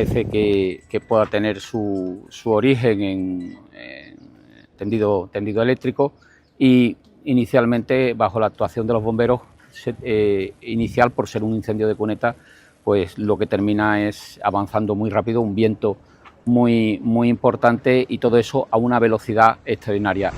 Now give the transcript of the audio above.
parece que pueda tener su origen en tendido eléctrico, y inicialmente, bajo la actuación de los bomberos inicial, por ser un incendio de cuneta, pues lo que termina es avanzando muy rápido, un viento muy importante, y todo eso a una velocidad extraordinaria.